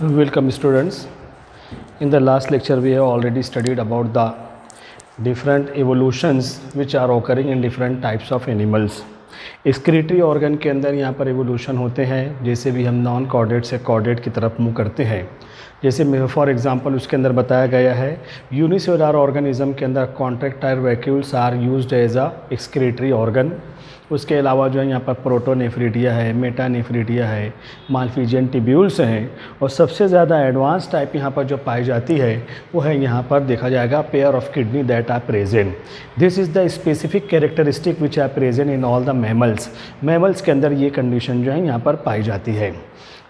Welcome students. In the last lecture we have already studied about the different evolutions which are occurring in different types of animals. Excretory organ के अंदर यहाँ पर evolution होते हैं, जैसे भी हम नॉन कॉर्डेट से कॉर्डेट की तरफ मूव करते हैं। जैसे फॉर एग्जांपल उसके अंदर बताया गया है यूनिसेलुलर ऑर्गेनिज्म के अंदर contractile vacuoles are used as a excretory organ. उसके अलावा जो है यहाँ पर प्रोटोनेफ्रिटिया है, मेटानेफ्रिटिया है, माल्फिजियन टिब्यूल्स हैं, और सबसे ज़्यादा एडवांस टाइप यहाँ पर जो पाई जाती है वो है यहाँ पर देखा जाएगा pair of kidney that are present. This is the specific characteristic which are present in all the mammals. Mammals के अंदर ये कंडीशन जो है यहाँ पर पाई जाती है।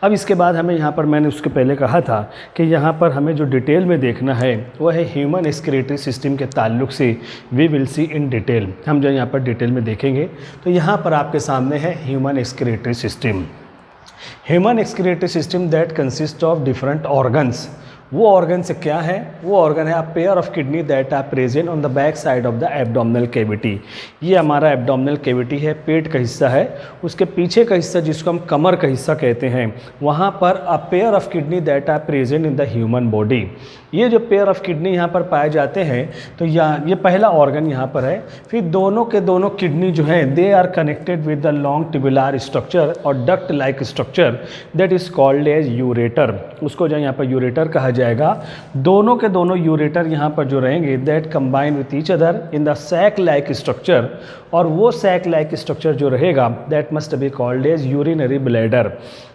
अब इसके बाद हमें यहाँ पर मैंने उसके पहले कहा था कि यहाँ पर हमें जो डिटेल में देखना है वह है ह्यूमन एक्सक्रीटरी सिस्टम के ताल्लुक से we will see in detail. हम जो यहाँ पर डिटेल में देखेंगे तो यहाँ पर आपके सामने है human excretory system. Human excretory system that consist of different organs. वो ऑर्गन से क्या है? वो ऑर्गन है a pair of kidney that are present on the back side of the abdominal cavity. ये हमारा एब्डोमिनल कैविटी है, पेट का हिस्सा है, उसके पीछे का हिस्सा जिसको हम कमर का हिस्सा कहते हैं, वहाँ पर a pair of kidney that are present in the human body. ये जो पेयर ऑफ किडनी यहाँ पर पाए जाते हैं तो ये पहला ऑर्गन यहाँ पर है। फिर दोनों के दोनों किडनी जो है they are connected with the long tubular structure और duct like structure that is called as ureter. उसको जो यहाँ पर यूरेटर कहा जाएगा। दोनों के दोनों यूरेटर यहाँ पर जो रहेंगे that combine with each other in the sac like structure, और वो सैक लाइक स्ट्रक्चर जो रहेगा that must be called as urinary bladder.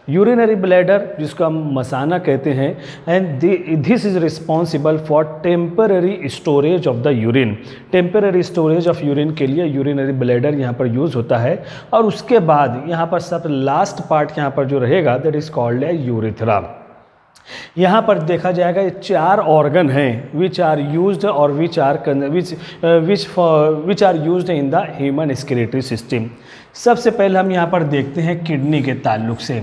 Urinary bladder जिसको हम मसाना कहते हैं, and this is responsible for temporary storage of the urine. Temporary storage of urine के लिए यूरिनरी ब्लैडर यहाँ पर यूज़ होता है। और उसके बाद यहाँ पर सब लास्ट पार्ट यहाँ पर जो रहेगा that is called as urethra. यहाँ पर देखा जाएगा ये चार ऑर्गन हैं विच आर यूज्ड और which are used in the human excretory system. सबसे पहले हम यहाँ पर देखते हैं किडनी के ताल्लुक से।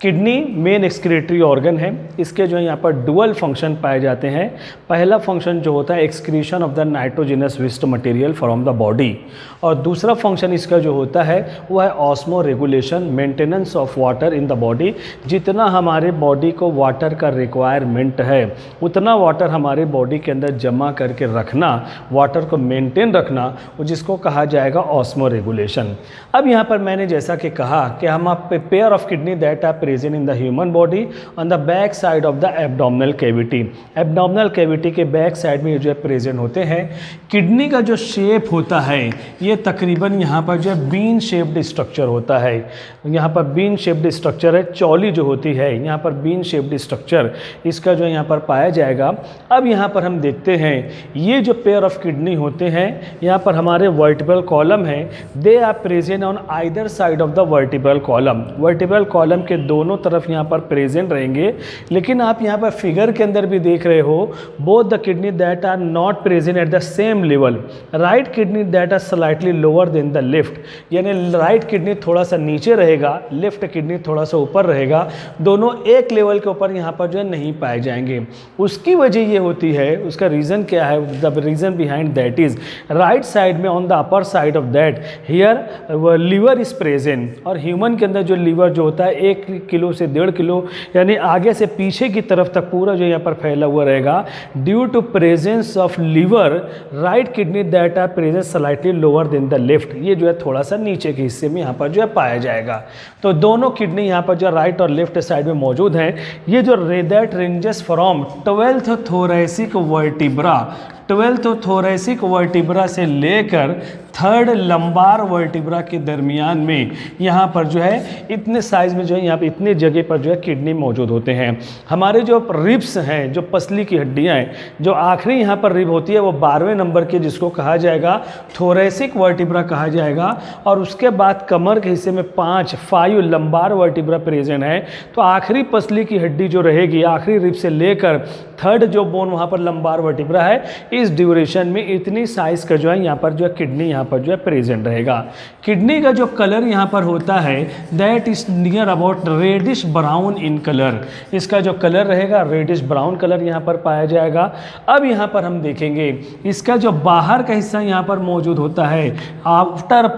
किडनी मेन एक्सक्रीटरी ऑर्गन है। इसके जो है यहाँ पर डुअल फंक्शन पाए जाते हैं। पहला फंक्शन जो होता है excretion of the nitrogenous waste material from the body, और दूसरा फंक्शन इसका जो होता है वो है osmoregulation, maintenance of water in the body. जितना हमारे बॉडी को वाटर का रिक्वायरमेंट है उतना वाटर हमारे बॉडी के अंदर जमा करके रखना, वाटर को मेंटेन रखना, वो जिसको कहा जाएगा ऑस्मो रेगुलेशन। अब यहाँ पर मैंने जैसा कि कहा कि हम आप pair of kidney that are present in the human body on the back side of the abdominal cavity. Abdominal cavity के बैक साइड में जो है प्रेजेंट होते हैं। किडनी का जो शेप होता है ये तकरीबन यहाँ पर जो है बीन शेप्ड स्ट्रक्चर होता है। यहाँ पर बीन शेप्ड स्ट्रक्चर है, चौली जो होती है यहाँ पर बीन शेप्ड स्ट्रक्चर इसका जो यहाँ पर पाया जाएगा। अब यहाँ पर हम देखते हैं ये जो पेयर ऑफ किडनी होते हैं यहाँ पर हमारे वर्टिब्रल कॉलम है, they are present on either side of the vertebral column. Vertebral column के दोनों तरफ यहाँ पर प्रेजेंट रहेंगे। लेकिन आप यहाँ पर फिगर के अंदर भी देख रहे हो both the kidney that are not present at the same level. Right kidney that are slightly lower than the left, यानी राइट किडनी थोड़ा सा नीचे रहेगा, लेफ्ट किडनी थोड़ा सा ऊपर रहेगा। दोनों एक लेवल के ऊपर यहाँ पर जो है नहीं पाए जाएंगे। उसकी वजह ये होती है, उसका रीज़न क्या है? The reason behind that is right side में on the upper side of that here liver is present. और ह्यूमन के अंदर जो लीवर जो होता है 1 किलो से 1.5 किलो यानी आगे से पीछे की तरफ तक पूरा जो यहाँ पर फैला हुआ रहेगा। Due to presence of liver right kidney that are present slightly lower than the left, ये जो है थोड़ा सा नीचे के हिस्से में यहाँ पर जो है पाया जाएगा। तो दोनों किडनी यहाँ पर जो राइट और लेफ्ट साइड में मौजूद हैं। ये जो that ranges from 12th thoracic vertebra, 12th thoracic vertebra से लेकर 3rd लंबार वर्टिब्रा के दरमियान में यहाँ पर जो है इतने साइज में जो है यहाँ पे इतने जगह पर जो है किडनी मौजूद होते हैं। हमारे जो रिब्स हैं, जो पसली की हड्डियाँ हैं, जो आखिरी यहाँ पर रिब होती है वो 12वें नंबर के जिसको कहा जाएगा थोरैसिक वर्टिब्रा कहा जाएगा। और उसके बाद कमर के हिस्से में 5 लंबार वर्टिब्रा प्रेजेंट है। तो आखिरी पसली की हड्डी जो रहेगी आखिरी रिब से लेकर 3rd जो बोन वहाँ पर लंबार वर्टिब्रा है, इस ड्यूरेशन में इतनी साइज का जो है यहाँ पर जो है किडनी यहाँ पर जो है प्रेजेंट रहेगा। किडनी का जो कलर यहाँ पर होता है that is near about reddish brown in colour. इसका जो कलर रहेगा रेडिश ब्राउन कलर यहाँ पर पाया जाएगा। अब यहाँ पर हम देखेंगे इसका जो बाहर का हिस्सा यहाँ पर मौजूद होता है आउटर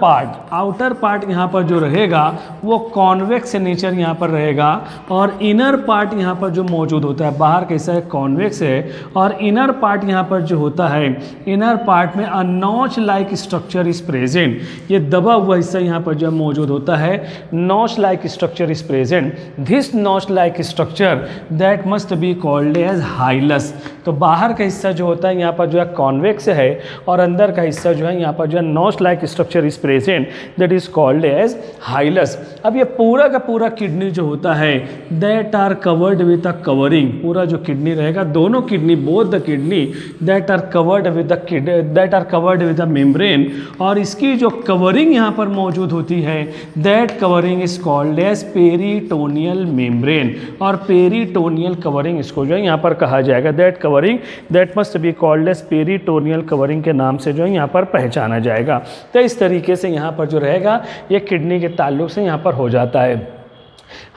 पार्ट यहाँ पर जो रहेगा वो कॉन्वेक्स नेचर यहाँ पर रहेगा और इनर पार्ट यहाँ पर जो मौजूद होता है, बाहर का हिस्सा कॉन्वेक्स है और इनर पार्ट यहाँ पर जो होता है, इनर पार्ट में a notch like structure is present. ये दबा हुआ हिस्सा यहाँ पर जो मौजूद होता है, notch like structure is present. This notch like structure that must be called as hilus. तो बाहर का हिस्सा जो होता है यहाँ पर जो है कॉन्वेक्स है और अंदर का हिस्सा जो है यहाँ पर जो है notch like structure is present, that is called as hilus. अब ये पूरा का पूरा किडनी जो होता है that are covered with a covering. पूरा जो किडनी रहेगा, दोनों kidney, both the kidney that are covered with the membrane, और इसकी जो कवरिंग यहाँ पर मौजूद होती है that covering is called as peritoneal membrane. और पेरिटोनियल कवरिंग इसको जो है यहाँ पर कहा जाएगा। That covering that must be called as peritoneal covering के नाम से जो है यहाँ पर पहचाना जाएगा। तो इस तरीके से यहाँ पर जो रहेगा ये किडनी के ताल्लुक से यहाँ पर हो जाता है।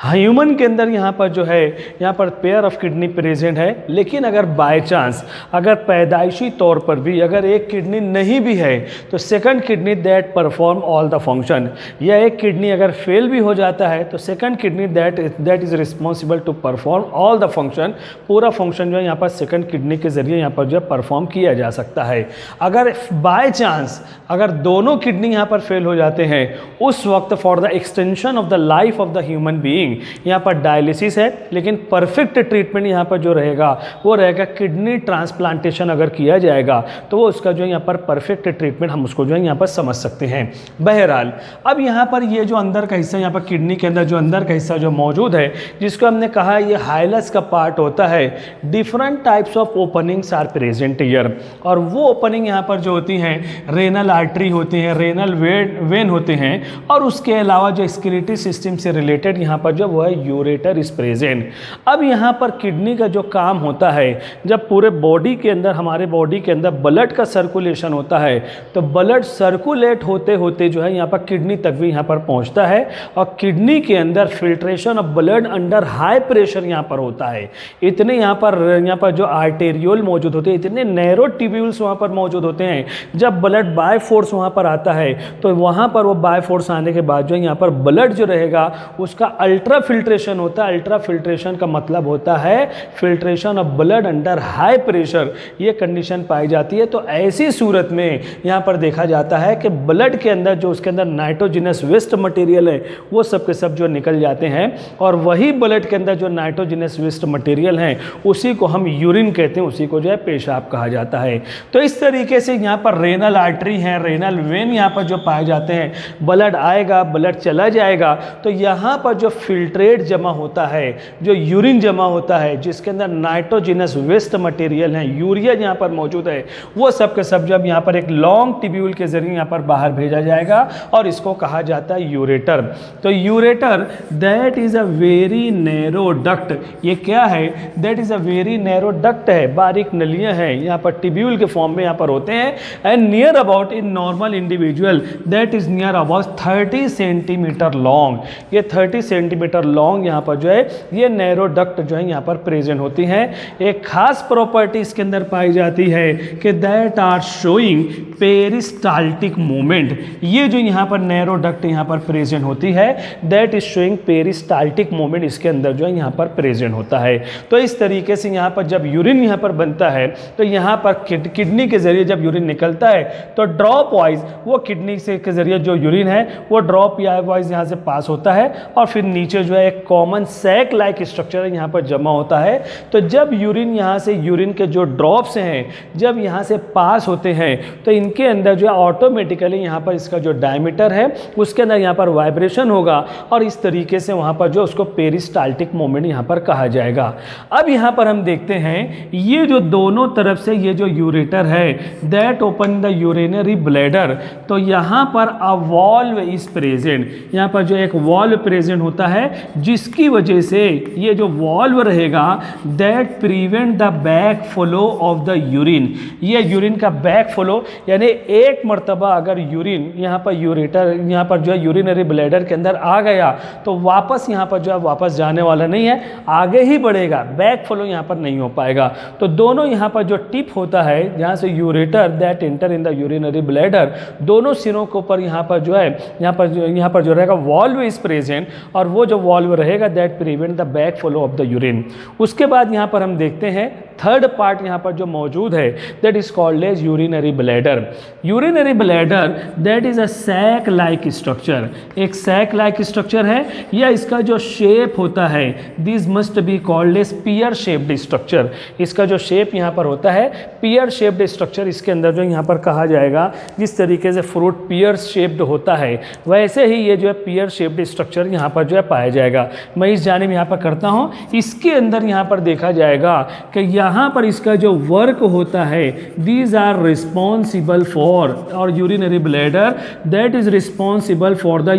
ह्यूमन के अंदर यहाँ पर जो है यहाँ पर पेयर ऑफ किडनी प्रेजेंट है, लेकिन अगर बाय चांस, अगर पैदाइशी तौर पर भी अगर एक किडनी नहीं भी है तो second kidney that perform all the function, या एक किडनी अगर फेल भी हो जाता है तो second kidney that is responsible to perform all the function. पूरा फंक्शन जो है यहाँ पर सेकंड किडनी के जरिए यहाँ पर जो है परफॉर्म किया जा सकता है। अगर बाय चांस अगर दोनों किडनी यहाँ पर फेल हो जाते हैं उस वक्त for the extension of the life of the human being यहाँ पर डायलिसिस है, लेकिन परफेक्ट ट्रीटमेंट यहाँ पर जो रहेगा वो रहेगा किडनी ट्रांसप्लांटेशन। अगर किया जाएगा तो वो उसका जो यहाँ पर परफेक्ट ट्रीटमेंट हम उसको जो है यहाँ पर समझ सकते हैं। बहरहाल अब यहाँ पर ये जो अंदर का हिस्सा, यहाँ पर किडनी के अंदर जो अंदर का हिस्सा जो मौजूद है जिसको हमने कहा ये हाइलस का पार्ट होता है, different types of openings are present here. और वो ओपनिंग यहाँ पर जो होती हैं रेनल आर्टरी होती हैं, रेनल वेन होते हैं, और उसके अलावा जो एक्सक्रीटरी सिस्टम से रिलेटेड यहाँ पर जो वो है यूरेटर इज प्रेजेंट। अब यहाँ पर किडनी का जो काम होता है, जब पूरे बॉडी के अंदर, हमारे बॉडी के अंदर ब्लड का सर्कुलेशन होता है तो ब्लड सर्कुलेट होते होते जो है यहाँ पर किडनी तक भी यहाँ पर पहुँचता है, और किडनी के अंदर filtration of blood under high pressure यहाँ पर होता है। इतने यहाँ पर जो आर्टेरियोल मौजूद होते हैं, इतने नैरो ट्यूब्यूल्स वहाँ पर मौजूद होते हैं। जब ब्लड बाय फोर्स वहाँ पर आता है तो वहाँ पर वो बाय फोर्स आने के बाद जो यहाँ पर ब्लड जो रहेगा उसका अल्ट्रा फिल्ट्रेशन होता है। अल्ट्रा फिल्ट्रेशन का मतलब होता है filtration of blood under high pressure, ये कंडीशन पाई जाती है। तो ऐसी सूरत में यहाँ पर देखा जाता है कि ब्लड के अंदर जो उसके अंदर नाइट्रोजिनस वेस्ट मटेरियल है वो सब के सब जो निकल जाते हैं, और वही ब्लड के अंदर जो नाइट्रोजिनस वेस्ट मटेरियल हैं उसी को हम यूरिन कहते हैं, उसी को जो है पेशाब कहा जाता है। तो इस तरीके से यहाँ पर रेनल आर्टरी है, रेनल वेन यहाँ पर जो पाए जाते हैं, ब्लड आएगा, ब्लड चला जाएगा तो यहाँ पर जो फिल्ट्रेट जमा होता है, जो यूरिन जमा होता है जिसके अंदर नाइट्रोजिनस वेस्ट मटेरियल है, यूरिया यहाँ पर मौजूद है, वो सब के सब जब यहाँ पर एक लॉन्ग ट्यूब्यूल के जरिए यहाँ पर बाहर भेजा जाएगा और इसको कहा जाता है यूरेटर। तो ureter that is a very narrow duct. ये क्या है? That is a very narrow duct है, बारीक नलियां हैं यहाँ पर ट्यूब्यूल के फॉर्म में यहाँ पर होते हैं, and near about in normal individual that is near about 30 centimetre long. ये 30 सेंटीमीटर लॉन्ग यहाँ पर जो है ये नैरो डक्ट जो है यहाँ पर प्रेजेंट होती हैं। एक खास प्रॉपर्टी इसके अंदर पाई जाती है कि that are showing peristaltic movement. ये जो यहाँ पर नैरो डक्ट यहाँ पर प्रेजेंट होती है that is showing peristaltic movement इसके अंदर जो है यहाँ पर प्रेजेंट होता है। तो इस तरीके से यहाँ पर जब यूरिन यहाँ पर बनता है तो यहाँ पर किडनी के जरिए जब यूरिन निकलता है तो ड्रॉप वाइज वो किडनी से के जरिए जो यूरिन है वो ड्रॉप वाइज यहाँ से पास होता है और फिर नीचे जो है एक कॉमन सैक लाइक स्ट्रक्चर यहाँ पर जमा होता है। तो जब यूरिन यहाँ से, यूरिन के जो ड्रॉप्स हैं जब यहाँ से पास होते हैं तो इनके अंदर जो है ऑटोमेटिकली यहाँ पर इसका जो डायमीटर है उसके अंदर यहाँ पर वाइब्रेशन होगा और इस तरीके से वहाँ पर जो उसको पेरिस्टाल्टिक मूवमेंट यहाँ पर कहा जाएगा। अब यहाँ पर हम देखते हैं ये जो दोनों तरफ से ये जो यूरेटर है that open the urinary bladder, तो यहाँ पर अ वॉल्व इज प्रेजेंट। यहाँ पर जो एक वॉल्व प्रेजेंट होता होता है, जिसकी वजह से ये जो वॉल्व रहेगा that prevent the back flow of the urine. ये यूरिन का बैक फ्लो यानी एक मर्तबा अगर यूरिन यहाँ पर यूरेटर यहाँ पर जो है यूरिनरी ब्लैडर के अंदर आ गया तो वापस यहाँ पर जो है वापस जाने वाला नहीं है, आगे ही बढ़ेगा, बैक फ्लो यहाँ पर नहीं हो पाएगा। तो दोनों यहाँ पर जो टिप होता है जहाँ से ureter that enter in the urinary bladder, दोनों सिरों के ऊपर यहाँ पर जो है यहाँ पर जो रहेगा वॉल्व इज प्रेजेंट, और वो जो वॉल्व रहेगा that prevent the back flow of the urine. उसके बाद यहाँ पर हम देखते हैं थर्ड पार्ट यहाँ पर जो मौजूद है that is called as urinary bladder. Urinary bladder that is a sac like structure, एक सैक लाइक स्ट्रक्चर है, या इसका जो शेप होता है this must be called as pear shaped structure. इसका जो शेप यहाँ पर होता है पियर शेप्ड स्ट्रक्चर, इसके अंदर जो यहाँ पर कहा जाएगा जिस तरीके से फ्रूट पियर शेप्ड होता है वैसे ही ये जो है पियर शेप्ड स्ट्रक्चर यहाँ पर जो है पाया जाएगा। मैं इस जानिब यहाँ पर करता हूँ, इसके अंदर यहाँ पर देखा जाएगा कि यहाँ पर इसका जो वर्क होता है दीज आर रिस्पॉन्सिबल फॉर और urinary bladder that is responsible for the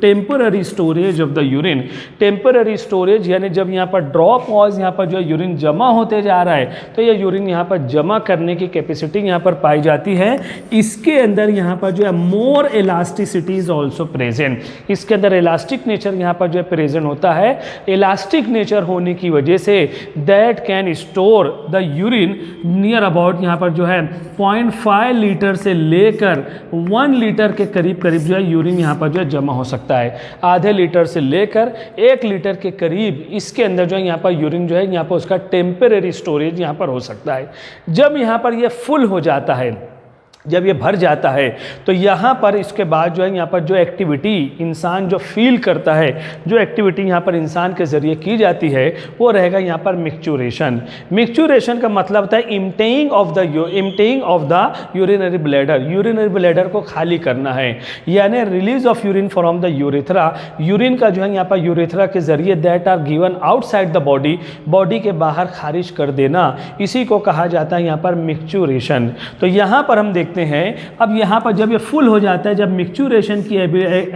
temporary storage of the urine. Temporary storage यानी जब यहाँ पर ड्रॉप वॉज यहाँ पर जो है यूरिन जमा होते जा रहा है तो ये यूरिन यहाँ पर जमा करने की कैपेसिटी यहाँ पर पाई जाती है। इसके अंदर यहाँ पर जो है मोर इलास्टिसिटी इज ऑल्सो प्रेजेंट, इसके अंदर इलास्टिक नेचर यहाँ पर जो है प्रेजेंट होता है। इलास्टिक नेचर होने की वजह say that can store the urine near about यहाँ पर जो है 0.5 लीटर से लेकर 1 लीटर के करीब करीब जो है यूरिन यहाँ पर जो है जमा हो सकता है। आधे लीटर से लेकर 1 लीटर के करीब इसके अंदर जो है यहाँ पर यूरिन जो है यहाँ पर उसका टेम्परेरी स्टोरेज यहाँ पर हो सकता है। जब यहाँ पर ये फुल हो जाता है, जब ये भर जाता है तो यहाँ पर इसके बाद जो है यहाँ पर जो एक्टिविटी इंसान जो फील करता है, जो एक्टिविटी यहाँ पर इंसान के ज़रिए की जाती है वो रहेगा यहाँ पर मिक्चुरेशन। मिक्चुरेशन का मतलब होता है emptying of the urinary bladder, urinary bladder को खाली करना है, यानी release of urine from the urethra. Urine का जो है यहाँ पर यूरेथ्रा के ज़रिए that are given outside the body, body के बाहर खारिज कर देना, इसी को कहा जाता है यहाँ पर मिक्चुरेशन। तो यहाँ पर हम देखते हैं अब यहाँ पर जब ये फुल हो जाता है, जब मिक्चुरेशन की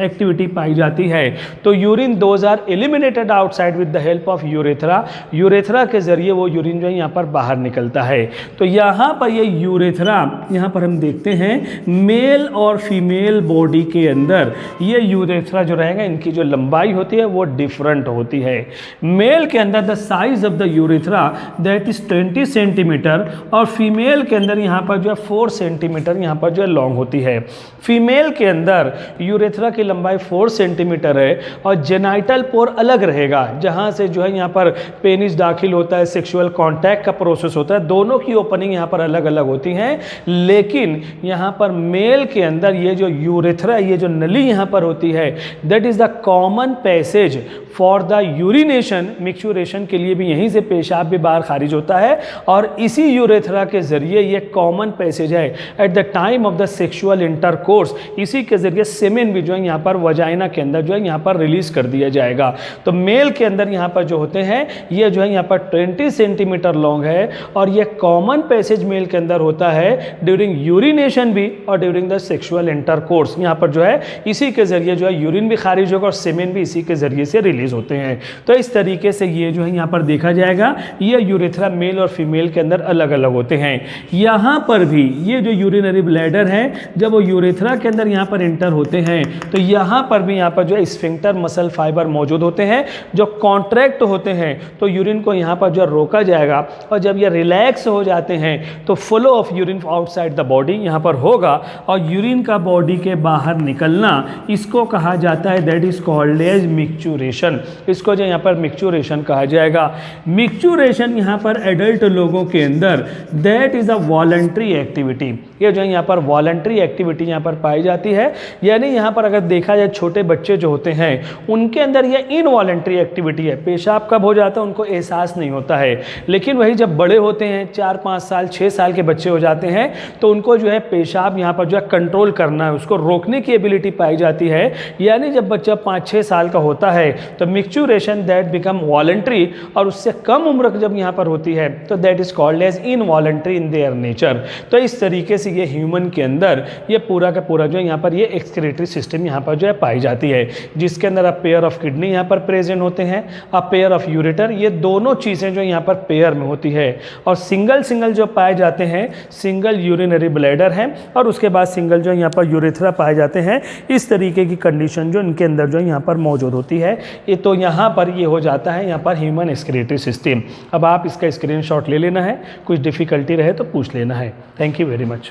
एक्टिविटी पाई जाती है तो urine those are eliminated outside with the help of urethra. Urethra के जरिए वो यूरिन जो है यहाँ पर बाहर निकलता है। तो यहाँ पर ये यूरेथ्रा यहाँ पर हम देखते हैं मेल और फीमेल बॉडी के अंदर ये यूरेथ्रा जो रहेगा इनकी जो लंबाई होती है वो डिफरेंट होती है। मेल के अंदर the size of the urethra that is 20 centimetre और फीमेल के अंदर यहाँ पर जो है 4 सेंटीमीटर यहाँ पर जो है लॉन्ग होती है। फीमेल के अंदर यूरेथ्रा की लंबाई 4 सेंटीमीटर है और जेनाइटल पोर अलग रहेगा, जहाँ से जो है यहाँ पर पेनिस दाखिल होता है, सेक्सुअल कांटेक्ट का प्रोसेस होता है, दोनों की ओपनिंग यहाँ पर अलग अलग होती हैं। लेकिन यहाँ पर मेल के अंदर ये जो यूरेथ्रा, ये जो नली यहाँ पर होती है that is the common passage for the urination. Micturition के लिए भी यहीं से पेशाब भी बाहर खारिज होता है और इसी यूरेथ्रा के जरिए ये कॉमन पैसेज है at the time of the sexual intercourse, इसी के जरिए सेमेन भी जो है यहाँ पर वजाइना के अंदर जो है यहाँ पर रिलीज कर दिया जाएगा। तो मेल के अंदर यहाँ पर जो होते हैं ये जो है यहाँ पर 20 सेंटीमीटर लॉन्ग है और ये कॉमन पैसेज मेल के अंदर होता है ड्यूरिंग यूरिनेशन भी और ड्यूरिंग द सेक्सुअल इंटरकोर्स। यहाँ पर जो है इसी के जरिए जो है यूरिन भी खारिज होगा और सेमेन भी इसी के जरिए से रिलीज होते हैं। तो इस तरीके से ये जो है यहाँ पर देखा जाएगा ये यूरेथ्रा मेल और फीमेल के अंदर अलग अलग होते हैं। यहाँ पर भी ये जो यूरिनरी ब्लैडर है जब वो यूरेथ्रा के अंदर यहाँ पर एंटर होते हैं तो यहाँ पर भी यहाँ पर जो है स्फिंक्टर मसल फाइबर मौजूद होते हैं जो कॉन्ट्रैक्ट होते हैं तो यूरिन को यहाँ पर जो रोका जाएगा और जब ये रिलैक्स हो जाते हैं तो flow of urine outside the body यहाँ पर होगा और यूरिन का बॉडी के बाहर निकलना इसको कहा जाता है that is called as micturition. इसको जो यहाँ पर मिक्चुरेशन कहा जाएगा। मिक्चुरेशन यहाँ पर एडल्ट लोगों के अंदर that is a voluntary activity, ये जो है यहाँ पर वॉलंटरी एक्टिविटी यहाँ पर पाई जाती है। यानी यहाँ पर अगर देखा जाए छोटे बच्चे जो होते हैं उनके अंदर ये इनवॉलंटरी एक्टिविटी है, पेशाब कब हो जाता है उनको एहसास नहीं होता है। लेकिन वही जब बड़े होते हैं 4-5 साल 6 साल के बच्चे हो जाते हैं तो उनको जो है पेशाब यहाँ पर जो है कंट्रोल करना है, उसको रोकने की एबिलिटी पाई जाती है। यानी जब बच्चा 5-6 साल का होता है तो मिक्चुरेशन दैट बिकम वॉलंटरी और उससे कम उम्र जब यहाँ पर होती है तो that is called as involuntary in their nature. तो इस तरीके से ये ह्यूमन के अंदर ये पूरा का पूरा जो है यहाँ पर ये एक्सक्रीटरी सिस्टम यहाँ पर जो है पाई जाती है, जिसके अंदर अ पेयर ऑफ किडनी यहाँ पर प्रेजेंट होते हैं, अ पेयर ऑफ यूरेटर, ये दोनों चीज़ें जो यहाँ पर पेयर में होती है। और सिंगल सिंगल जो पाए जाते हैं, सिंगल यूरिनरी ब्लैडर हैं और उसके बाद सिंगल जो यहाँ पर यूरेथ्रा पाए जाते हैं। इस तरीके की कंडीशन जो इनके अंदर जो यहाँ पर मौजूद होती है, ये तो यहाँ पर ये हो जाता है यहाँ पर ह्यूमन एक्सक्रीटरी सिस्टम। अब आप इसका स्क्रीनशॉट ले लेना है, कुछ डिफ़िकल्टी रहे तो पूछ लेना है। Thank you very much.